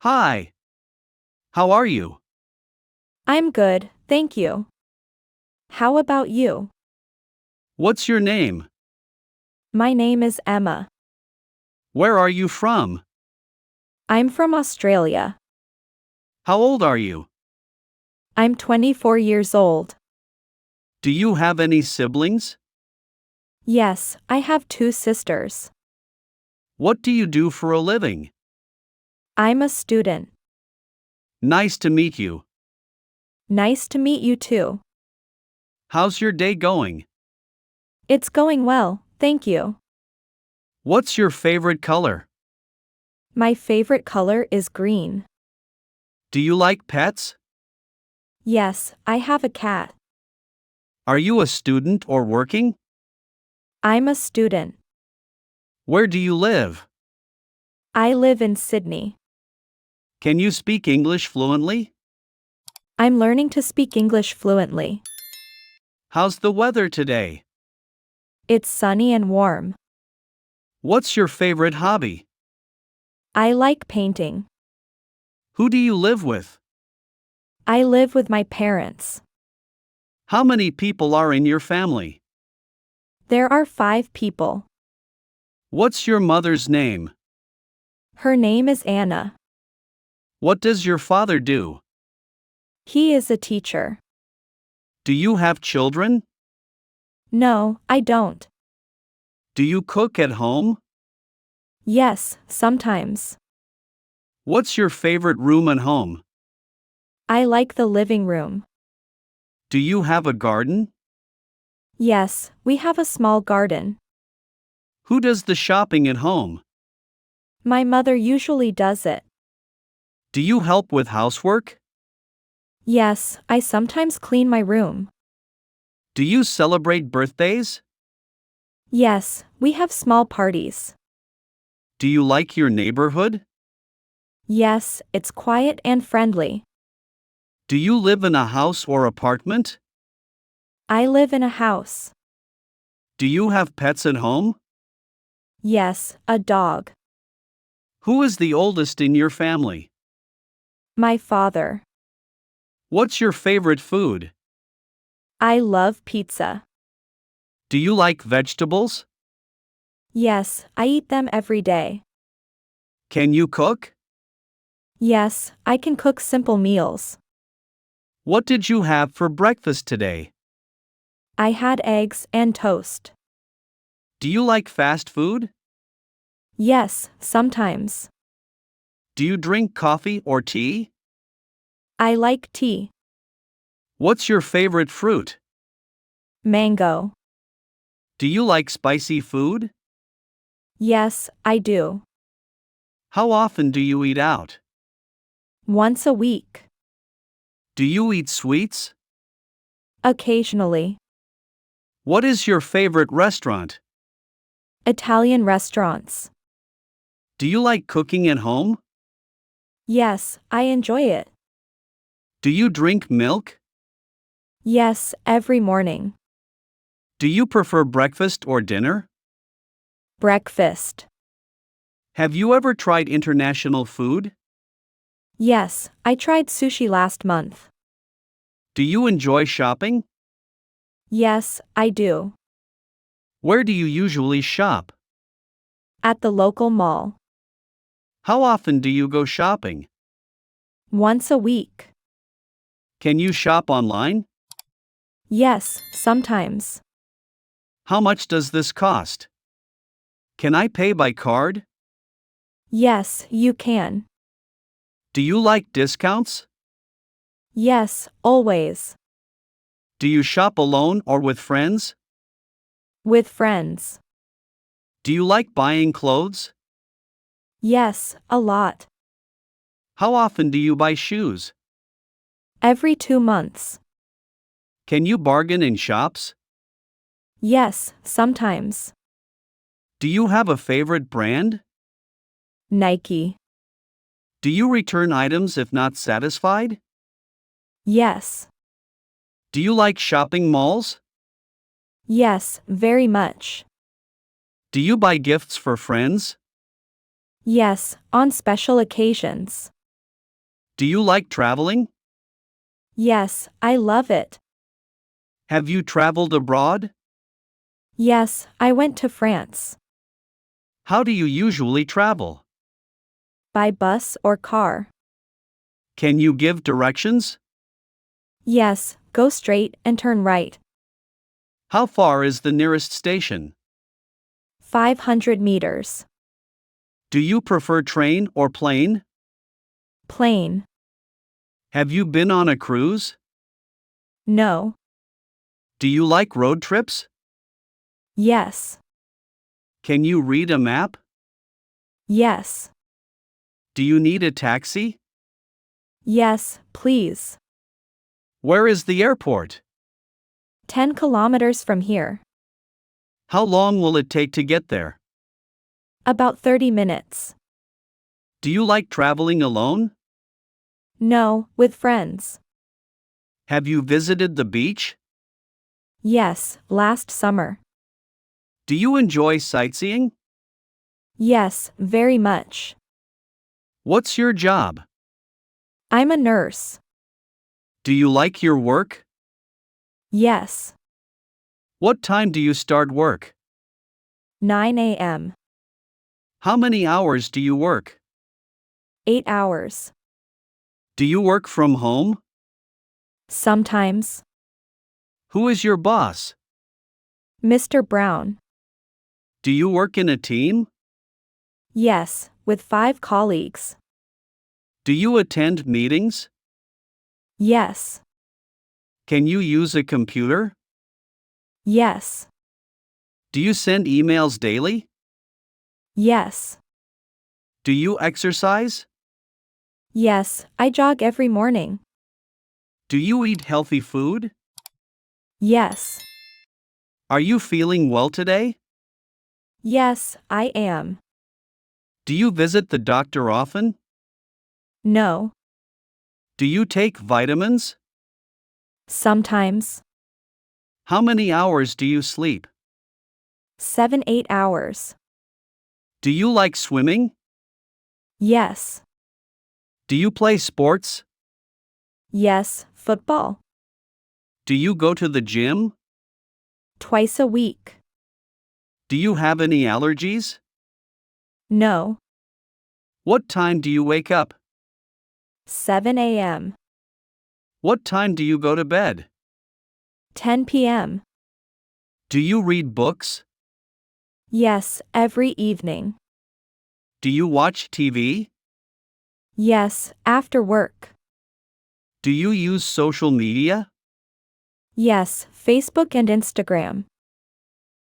Hi, how are you? I'm good, thank you. How about you? What's your name? My name is Emma. Where are you from? I'm from Australia. How old are you? I'm 24 years old. Do you have any siblings? Yes, I have two sisters. What do you do for a living? I'm a student. Nice to meet you. Nice to meet you too. How's your day going? It's going well, thank you. What's your favorite color? My favorite color is green. Do you like pets? Yes, I have a cat. Are you a student or working? I'm a student. Where do you live? I live in Sydney. Can you speak English fluently? I'm learning to speak English fluently. How's the weather today? It's sunny and warm. What's your favorite hobby? I like painting. Who do you live with? I live with my parents. How many people are in your family? There are 5 people. What's your mother's name? Her name is Anna. What does your father do? He is a teacher. Do you have children? No, I don't. Do you cook at home? Yes, sometimes. What's your favorite room at home? I like the living room. Do you have a garden? Yes, we have a small garden. Who does the shopping at home? My mother usually does it. Do you help with housework? Yes, I sometimes clean my room. Do you celebrate birthdays? Yes, we have small parties. Do you like your neighborhood? Yes, it's quiet and friendly. Do you live in a house or apartment? I live in a house. Do you have pets at home? Yes, a dog. Who is the oldest in your family? My father. What's your favorite food? I love pizza. Do you like vegetables? Yes, I eat them every day. Can you cook? Yes, I can cook simple meals. What did you have for breakfast today? I had eggs and toast. Do you like fast food? Yes, sometimes. Do you drink coffee or tea? I like tea. What's your favorite fruit? Mango. Do you like spicy food? Yes, I do. How often do you eat out? Once a week. Do you eat sweets? Occasionally. What is your favorite restaurant? Italian restaurants. Do you like cooking at home? Yes, I enjoy it. Do you drink milk? Yes, every morning. Do you prefer breakfast or dinner? Breakfast. Have you ever tried international food? Yes, I tried sushi last month. Do you enjoy shopping? Yes, I do. Where do you usually shop? At the local mall. How often do you go shopping? Once a week. Can you shop online? Yes, sometimes. How much does this cost? Can I pay by card? Yes, you can. Do you like discounts? Yes, always. Do you shop alone or with friends? With friends. Do you like buying clothes? Yes, a lot. How often do you buy shoes? Every 2 months. Can you bargain in shops? Yes, sometimes. Do you have a favorite brand? Nike. Do you return items if not satisfied? Yes. Do you like shopping malls? Yes, very much. Do you buy gifts for friends? Yes, on special occasions. Do you like traveling? Yes, I love it. Have you traveled abroad? Yes, I went to France. How do you usually travel? By bus or car. Can you give directions? Yes, go straight and turn right. How far is the nearest station? 500 meters. Do you prefer train or plane? Plane. Have you been on a cruise? No. Do you like road trips? Yes. Can you read a map? Yes. Do you need a taxi? Yes, please. Where is the airport? 10 kilometers from here. How long will it take to get there? About 30 minutes. Do you like traveling alone? No, with friends. Have you visited the beach? Yes, last summer. Do you enjoy sightseeing? Yes, very much. What's your job? I'm a nurse. Do you like your work? Yes. What time do you start work? 9 a.m. How many hours do you work? 8 hours. Do you work from home? Sometimes. Who is your boss? Mr. Brown. Do you work in a team? Yes, with 5 colleagues. Do you attend meetings? Yes. Can you use a computer? Yes. Do you send emails daily? Yes. Do you exercise? Yes, I jog every morning. Do you eat healthy food? Yes. Are you feeling well today? Yes, I am. Do you visit the doctor often? No. Do you take vitamins? Sometimes. How many hours do you sleep? 7-8 hours. Do you like swimming? Yes. Do you play sports? Yes, football. Do you go to the gym? Twice a week. Do you have any allergies? No. What time do you wake up? 7 a.m. What time do you go to bed? 10 p.m. Do you read books? Yes, every evening. Do you watch TV? Yes, after work. Do you use social media? Yes, Facebook and Instagram.